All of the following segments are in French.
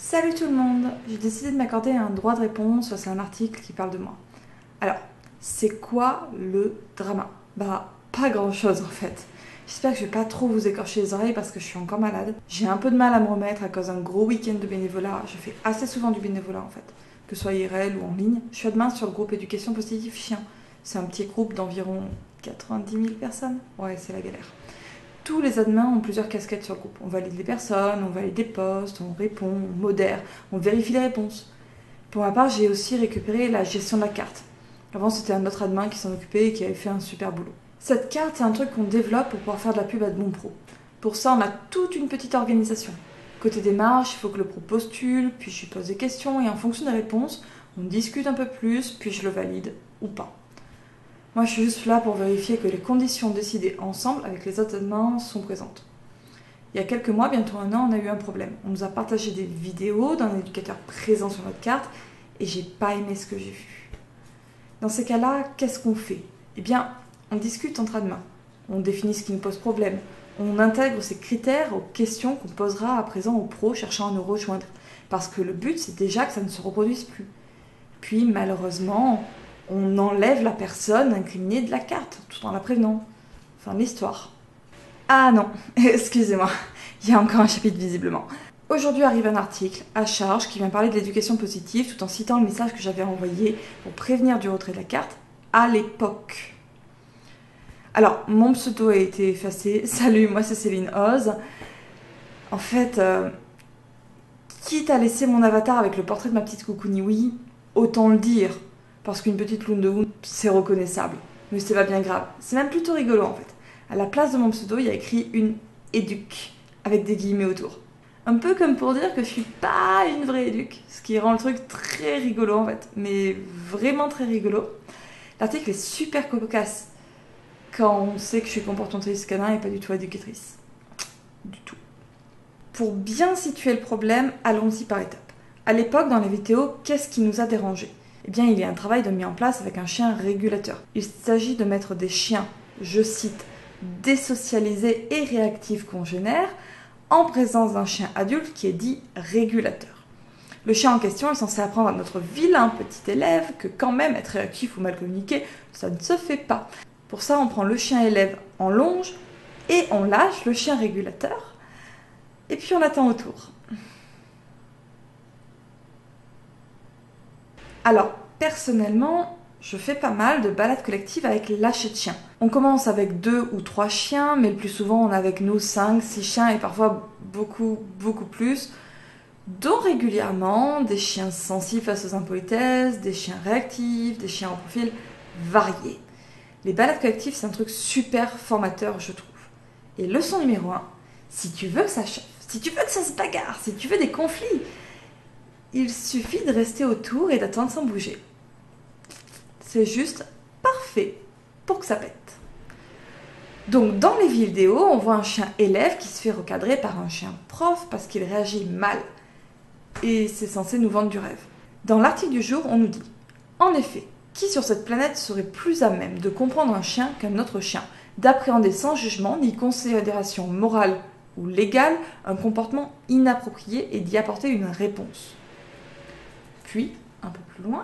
Salut tout le monde! J'ai décidé de m'accorder un droit de réponse face à un article qui parle de moi. Alors, c'est quoi le drama? Bah, pas grand chose en fait. J'espère que je vais pas trop vous écorcher les oreilles parce que je suis encore malade. J'ai un peu de mal à me remettre à cause d'un gros week-end de bénévolat. Je fais assez souvent du bénévolat en fait, que ce soit IRL ou en ligne. Je suis demain sur le groupe Éducation Positive Chien. C'est un petit groupe d'environ 90 000 personnes. Ouais, c'est la galère. Tous les admins ont plusieurs casquettes sur le groupe. On valide les personnes, on valide les postes, on répond, on modère, on vérifie les réponses. Pour ma part, j'ai aussi récupéré la gestion de la carte. Avant, c'était un autre admin qui s'en occupait et qui avait fait un super boulot. Cette carte, c'est un truc qu'on développe pour pouvoir faire de la pub à de bons pros. Pour ça, on a toute une petite organisation. Côté démarche, il faut que le pro postule, puis je lui pose des questions et en fonction des réponses, on discute un peu plus, puis je le valide ou pas. Moi, je suis juste là pour vérifier que les conditions décidées ensemble avec les autres admins sont présentes. Il y a quelques mois, bientôt un an, on a eu un problème. On nous a partagé des vidéos d'un éducateur présent sur notre carte et j'ai pas aimé ce que j'ai vu. Dans ces cas-là, qu'est-ce qu'on fait? Eh bien, on discute entre admins. On définit ce qui nous pose problème. On intègre ces critères aux questions qu'on posera à présent aux pros cherchant à nous rejoindre. Parce que le but, c'est déjà que ça ne se reproduise plus. Puis, malheureusement, on enlève la personne incriminée de la carte, tout en la prévenant. Fin de l'histoire. Ah non, excusez-moi, il y a encore un chapitre visiblement. Aujourd'hui arrive un article à charge qui vient parler de l'éducation positive tout en citant le message que j'avais envoyé pour prévenir du retrait de la carte à l'époque. Alors, mon pseudo a été effacé. Salut, moi c'est Céline Oz. En fait, quitte à laisser mon avatar avec le portrait de ma petite Coucouniwi, autant le dire. Parce qu'une petite loune de hound, c'est reconnaissable. Mais c'est pas bien grave. C'est même plutôt rigolo en fait. À la place de mon pseudo, il y a écrit une éduque, avec des guillemets autour. Un peu comme pour dire que je suis pas une vraie éduque, ce qui rend le truc très rigolo en fait, mais vraiment très rigolo. L'article est super cocasse quand on sait que je suis comportementaliste canin et pas du tout éducatrice. Du tout. Pour bien situer le problème, allons-y par étapes. À l'époque, dans les vidéos, qu'est-ce qui nous a dérangé? Eh bien, il y a un travail de mis en place avec un chien régulateur. Il s'agit de mettre des chiens, je cite, désocialisés et réactifs congénères, en présence d'un chien adulte qui est dit régulateur. Le chien en question est censé apprendre à notre vilain petit élève que quand même être réactif ou mal communiqué, ça ne se fait pas. Pour ça, on prend le chien élève en longe et on lâche le chien régulateur et puis on attend autour. Alors, personnellement, je fais pas mal de balades collectives avec lâcher de chiens. On commence avec 2 ou 3 chiens, mais le plus souvent on a avec nous 5, 6 chiens et parfois beaucoup plus, dont régulièrement des chiens sensibles face aux impolitesses, des chiens réactifs, des chiens en profil variés. Les balades collectives, c'est un truc super formateur, je trouve. Et leçon numéro 1, si tu veux que ça chauffe, si tu veux que ça se bagarre, si tu veux des conflits, il suffit de rester autour et d'attendre sans bouger. C'est juste parfait pour que ça pète. Donc dans les vidéos, on voit un chien élève qui se fait recadrer par un chien prof parce qu'il réagit mal. Et c'est censé nous vendre du rêve. Dans l'article du jour, on nous dit « En effet, qui sur cette planète serait plus à même de comprendre un chien qu'un autre chien, d'appréhender sans jugement ni considération morale ou légale un comportement inapproprié et d'y apporter une réponse ?» Puis, un peu plus loin,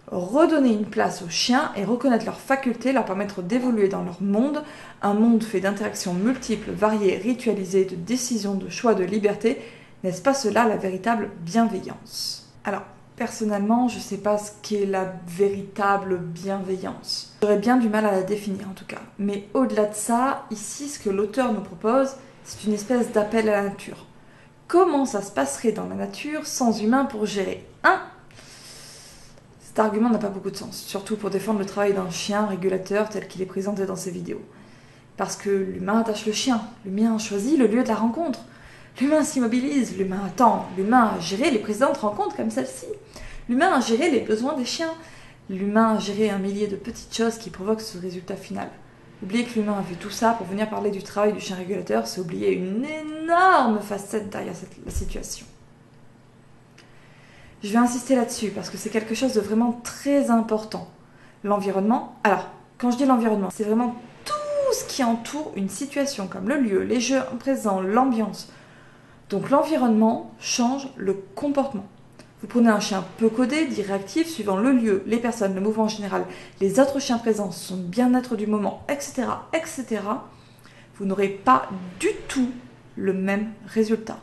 redonner une place aux chiens et reconnaître leurs facultés leur permettre d'évoluer dans leur monde, un monde fait d'interactions multiples, variées, ritualisées, de décisions, de choix, de liberté. N'est-ce pas cela la véritable bienveillance? Alors, personnellement, je ne sais pas ce qu'est la véritable bienveillance. J'aurais bien du mal à la définir en tout cas. Mais au-delà de ça, ici, ce que l'auteur nous propose, c'est une espèce d'appel à la nature. Comment ça se passerait dans la nature sans humain pour gérer? Cet argument n'a pas beaucoup de sens, surtout pour défendre le travail d'un chien régulateur tel qu'il est présenté dans ces vidéos. Parce que l'humain attache le chien, l'humain choisit le lieu de la rencontre, l'humain s'immobilise, l'humain attend, l'humain a géré les précédentes rencontres comme celle-ci, l'humain a géré les besoins des chiens, l'humain a géré un millier de petites choses qui provoquent ce résultat final. Oublier que l'humain a vu tout ça pour venir parler du travail du chien régulateur, c'est oublier une énorme facette derrière la situation. Je vais insister là-dessus parce que c'est quelque chose de vraiment très important. L'environnement, alors, quand je dis l'environnement, c'est vraiment tout ce qui entoure une situation comme le lieu, les jeux présents, l'ambiance. Donc l'environnement change le comportement. Vous prenez un chien peu codé, dit réactif, suivant le lieu, les personnes, le mouvement en général, les autres chiens présents, son bien-être du moment, etc., etc., vous n'aurez pas du tout le même résultat.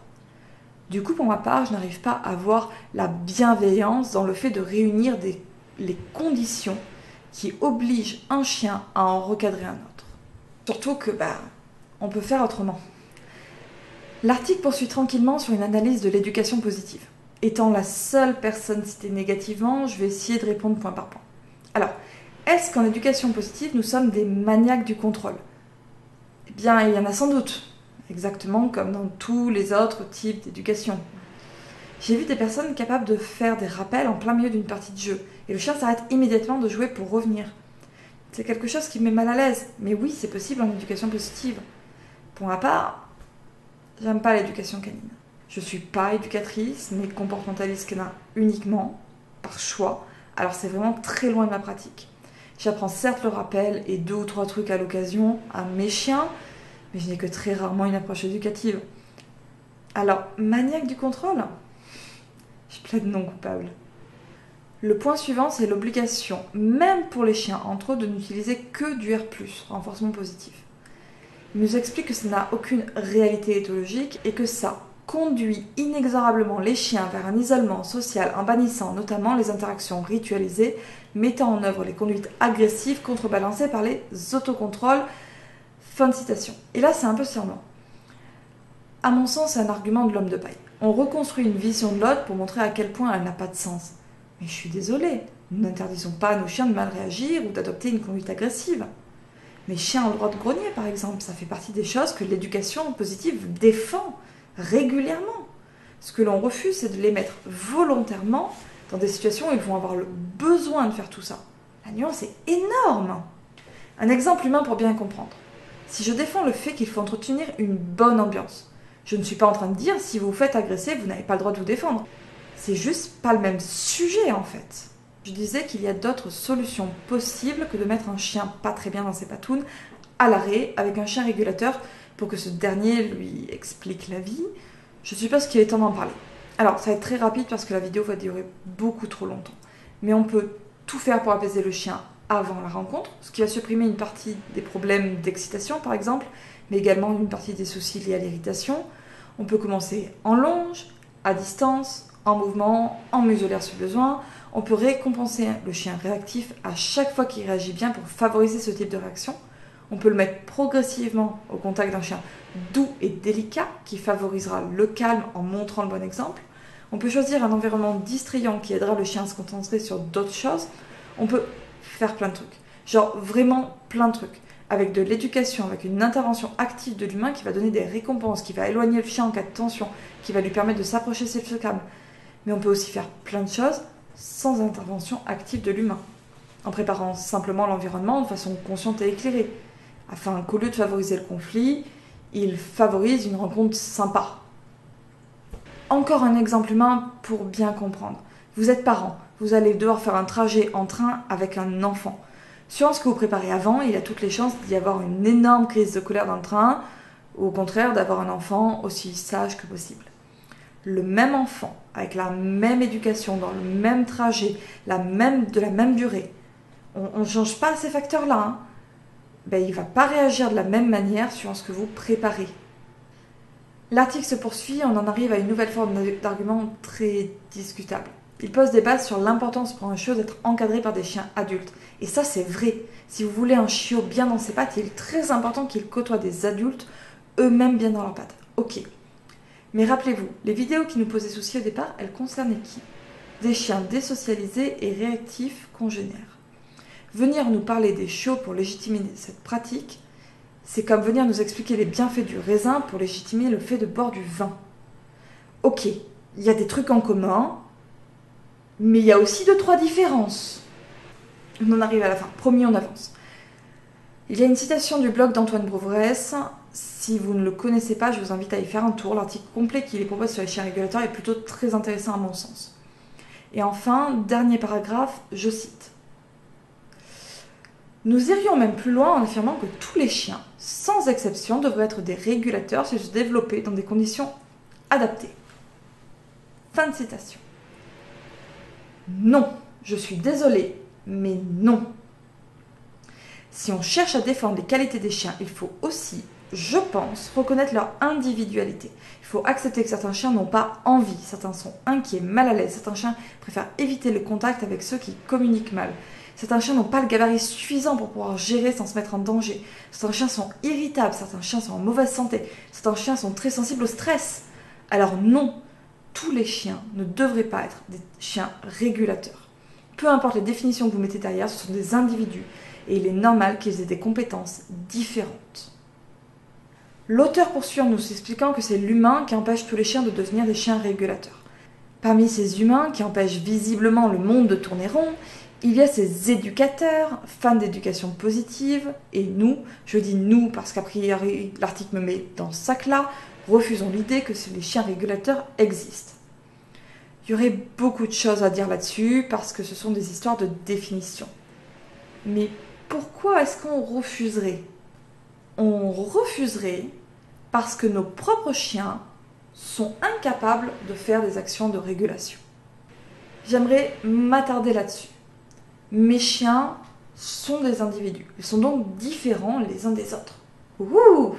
Du coup, pour ma part, je n'arrive pas à voir la bienveillance dans le fait de réunir les conditions qui obligent un chien à en recadrer un autre. Surtout que, on peut faire autrement. L'article poursuit tranquillement sur une analyse de l'éducation positive. Étant la seule personne citée négativement, je vais essayer de répondre point par point. Alors, est-ce qu'en éducation positive, nous sommes des maniaques du contrôle ? Eh bien, il y en a sans doute, exactement comme dans tous les autres types d'éducation. J'ai vu des personnes capables de faire des rappels en plein milieu d'une partie de jeu, et le chien s'arrête immédiatement de jouer pour revenir. C'est quelque chose qui me met mal à l'aise, mais oui, c'est possible en éducation positive. Pour ma part, j'aime pas l'éducation canine. Je suis pas éducatrice, mais comportementaliste canin uniquement, par choix, alors c'est vraiment très loin de ma pratique. J'apprends certes le rappel et 2 ou 3 trucs à l'occasion à mes chiens, mais je n'ai que très rarement une approche éducative. Alors, maniaque du contrôle ? Je plaide non coupable. Le point suivant, c'est l'obligation, même pour les chiens entre eux, de n'utiliser que du R+, renforcement positif. Il nous explique que ça n'a aucune réalité éthologique et que ça conduit inexorablement les chiens vers un isolement social en bannissant notamment les interactions ritualisées, mettant en œuvre les conduites agressives contrebalancées par les autocontrôles. Fin de citation. Et là, c'est un peu sûrement. À mon sens, c'est un argument de l'homme de paille. On reconstruit une vision de l'autre pour montrer à quel point elle n'a pas de sens. Mais je suis désolée, nous n'interdisons pas à nos chiens de mal réagir ou d'adopter une conduite agressive. Mes chiens ont le droit de grogner, par exemple. Ça fait partie des choses que l'éducation positive défend régulièrement. Ce que l'on refuse, c'est de les mettre volontairement dans des situations où ils vont avoir le besoin de faire tout ça. La nuance est énorme. Un exemple humain pour bien comprendre. Si je défends le fait qu'il faut entretenir une bonne ambiance, je ne suis pas en train de dire si vous vous faites agresser, vous n'avez pas le droit de vous défendre. C'est juste pas le même sujet en fait. Je disais qu'il y a d'autres solutions possibles que de mettre un chien pas très bien dans ses patounes à l'arrêt avec un chien régulateur pour que ce dernier lui explique la vie. Je suppose qu'il est temps d'en parler. Alors ça va être très rapide parce que la vidéo va durer beaucoup trop longtemps. Mais on peut tout faire pour apaiser le chien avant la rencontre, ce qui va supprimer une partie des problèmes d'excitation par exemple, mais également une partie des soucis liés à l'irritation. On peut commencer en longe, à distance, en mouvement, en muselaire si besoin. On peut récompenser le chien réactif à chaque fois qu'il réagit bien pour favoriser ce type de réaction. On peut le mettre progressivement au contact d'un chien doux et délicat qui favorisera le calme en montrant le bon exemple. On peut choisir un environnement distrayant qui aidera le chien à se concentrer sur d'autres choses. On peut faire plein de trucs, genre vraiment plein de trucs, avec de l'éducation, avec une intervention active de l'humain qui va donner des récompenses, qui va éloigner le chien en cas de tension, qui va lui permettre de s'approcher s'il se calme. Mais on peut aussi faire plein de choses sans intervention active de l'humain, en préparant simplement l'environnement de façon consciente et éclairée, afin qu'au lieu de favoriser le conflit, il favorise une rencontre sympa. Encore un exemple humain pour bien comprendre. Vous êtes parent, vous allez devoir faire un trajet en train avec un enfant. Suivant ce que vous préparez avant, il y a toutes les chances d'y avoir une énorme crise de colère dans le train, ou au contraire d'avoir un enfant aussi sage que possible. Le même enfant, avec la même éducation, dans le même trajet, de la même durée, on ne change pas ces facteurs-là, il ne va pas réagir de la même manière suivant ce que vous préparez. L'article se poursuit, on en arrive à une nouvelle forme d'argument très discutable. Il pose des bases sur l'importance pour un chiot d'être encadré par des chiens adultes. Et ça, c'est vrai. Si vous voulez un chiot bien dans ses pattes, il est très important qu'il côtoie des adultes, eux-mêmes bien dans leurs pattes. Ok. Mais rappelez-vous, les vidéos qui nous posaient souci au départ, elles concernaient qui ? Des chiens désocialisés et réactifs congénères. Venir nous parler des chiots pour légitimer cette pratique, c'est comme venir nous expliquer les bienfaits du raisin pour légitimer le fait de boire du vin. Ok, il y a des trucs en commun, mais il y a aussi 2-3 différences. On en arrive à la fin. Promis, on avance. Il y a une citation du blog d'Antoine Brouvresse. Si vous ne le connaissez pas, je vous invite à y faire un tour. L'article complet qu'il propose sur les chiens régulateurs est plutôt très intéressant à mon sens. Et enfin, dernier paragraphe, je cite. Nous irions même plus loin en affirmant que tous les chiens, sans exception, devraient être des régulateurs s'ils se développaient dans des conditions adapté. Fin de citation. Non, je suis désolée, mais non. Si on cherche à défendre les qualités des chiens, il faut aussi, je pense, reconnaître leur individualité. Il faut accepter que certains chiens n'ont pas envie, certains sont inquiets, mal à l'aise, certains chiens préfèrent éviter le contact avec ceux qui communiquent mal. Certains chiens n'ont pas le gabarit suffisant pour pouvoir gérer sans se mettre en danger. Certains chiens sont irritables, certains chiens sont en mauvaise santé, certains chiens sont très sensibles au stress. Alors non, tous les chiens ne devraient pas être des chiens régulateurs. Peu importe les définitions que vous mettez derrière, ce sont des individus et il est normal qu'ils aient des compétences différentes. L'auteur poursuit en nous expliquant que c'est l'humain qui empêche tous les chiens de devenir des chiens régulateurs. Parmi ces humains qui empêchent visiblement le monde de tourner rond, il y a ces éducateurs, fans d'éducation positive, et nous, je dis nous parce qu'a priori l'article me met dans ce sac-là, refusons l'idée que les chiens régulateurs existent. Il y aurait beaucoup de choses à dire là-dessus parce que ce sont des histoires de définition. Mais pourquoi est-ce qu'on refuserait ? On refuserait parce que nos propres chiens sont incapables de faire des actions de régulation. J'aimerais m'attarder là-dessus. Mes chiens sont des individus. Ils sont donc différents les uns des autres. Ouh!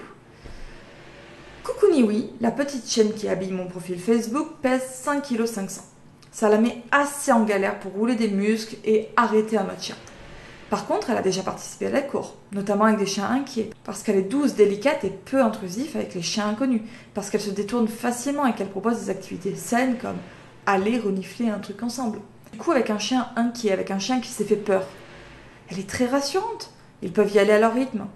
Coucou Niwi, la petite chienne qui habille mon profil Facebook, pèse 5,5 kg. Ça la met assez en galère pour rouler des muscles et arrêter un autre chien. Par contre, elle a déjà participé à la cour, notamment avec des chiens inquiets, parce qu'elle est douce, délicate et peu intrusive avec les chiens inconnus, parce qu'elle se détourne facilement et qu'elle propose des activités saines comme aller renifler un truc ensemble. Du coup, avec un chien inquiet, avec un chien qui s'est fait peur, elle est très rassurante. Ils peuvent y aller à leur rythme.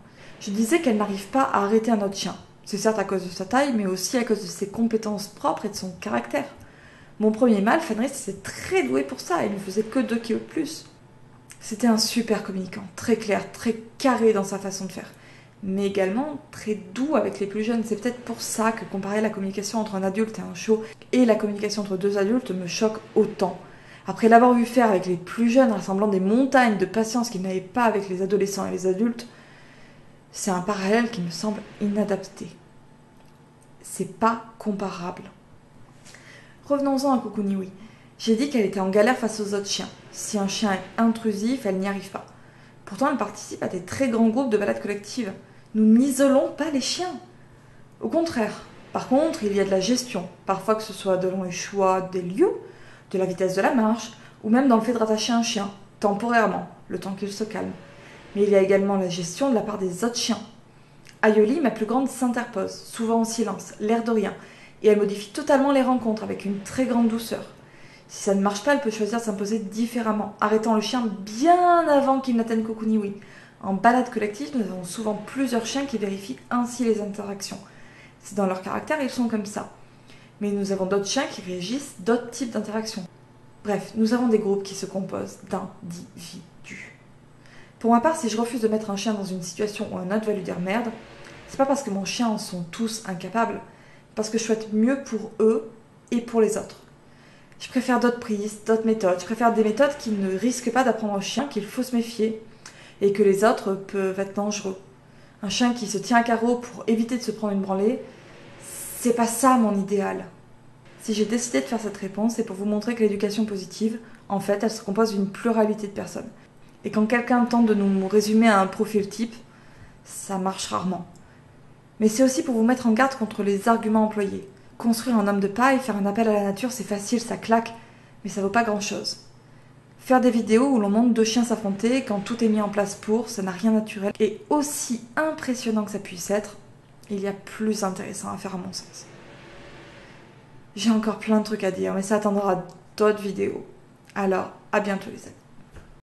Je disais qu'elle n'arrive pas à arrêter un autre chien. C'est certes à cause de sa taille, mais aussi à cause de ses compétences propres et de son caractère. Mon premier mâle, Fenris, était très doué pour ça, il ne faisait que 2 kilos de plus. C'était un super communicant, très clair, très carré dans sa façon de faire, mais également très doux avec les plus jeunes. C'est peut-être pour ça que comparer la communication entre un adulte et un chiot et la communication entre deux adultes me choque autant. Après l'avoir vu faire avec les plus jeunes, rassemblant des montagnes de patience qu'il n'avait pas avec les adolescents et les adultes, c'est un parallèle qui me semble inadapté. C'est pas comparable. Revenons-en à Coucou Niwi. J'ai dit qu'elle était en galère face aux autres chiens. Si un chien est intrusif, elle n'y arrive pas. Pourtant, elle participe à des très grands groupes de balades collectives. Nous n'isolons pas les chiens. Au contraire. Par contre, il y a de la gestion. Parfois que ce soit dans les choix des lieux, de la vitesse de la marche, ou même dans le fait de rattacher un chien, temporairement, le temps qu'il se calme. Mais il y a également la gestion de la part des autres chiens. Ayoli, ma plus grande, s'interpose, souvent en silence, l'air de rien, et elle modifie totalement les rencontres avec une très grande douceur. Si ça ne marche pas, elle peut choisir de s'imposer différemment, arrêtant le chien bien avant qu'il n'atteigne Coucou Niwi. En balade collective, nous avons souvent plusieurs chiens qui vérifient ainsi les interactions. C'est dans leur caractère, ils sont comme ça. Mais nous avons d'autres chiens qui réagissent d'autres types d'interactions. Bref, nous avons des groupes qui se composent d'individus. Pour ma part, si je refuse de mettre un chien dans une situation où un autre va lui dire merde, c'est pas parce que mon chien en sont tous incapables, parce que je souhaite mieux pour eux et pour les autres. Je préfère d'autres prises, d'autres méthodes. Je préfère des méthodes qui ne risquent pas d'apprendre au chien qu'il faut se méfier et que les autres peuvent être dangereux. Un chien qui se tient à carreau pour éviter de se prendre une branlée, c'est pas ça mon idéal. Si j'ai décidé de faire cette réponse, c'est pour vous montrer que l'éducation positive, en fait, elle se compose d'une pluralité de personnes. Et quand quelqu'un tente de nous résumer à un profil type, ça marche rarement. Mais c'est aussi pour vous mettre en garde contre les arguments employés. Construire un homme de paille, faire un appel à la nature, c'est facile, ça claque, mais ça vaut pas grand-chose. Faire des vidéos où l'on montre deux chiens s'affronter quand tout est mis en place pour, ça n'a rien de naturel. Et aussi impressionnant que ça puisse être, il y a plus intéressant à faire à mon sens. J'ai encore plein de trucs à dire, mais ça attendra d'autres vidéos. Alors, à bientôt les amis.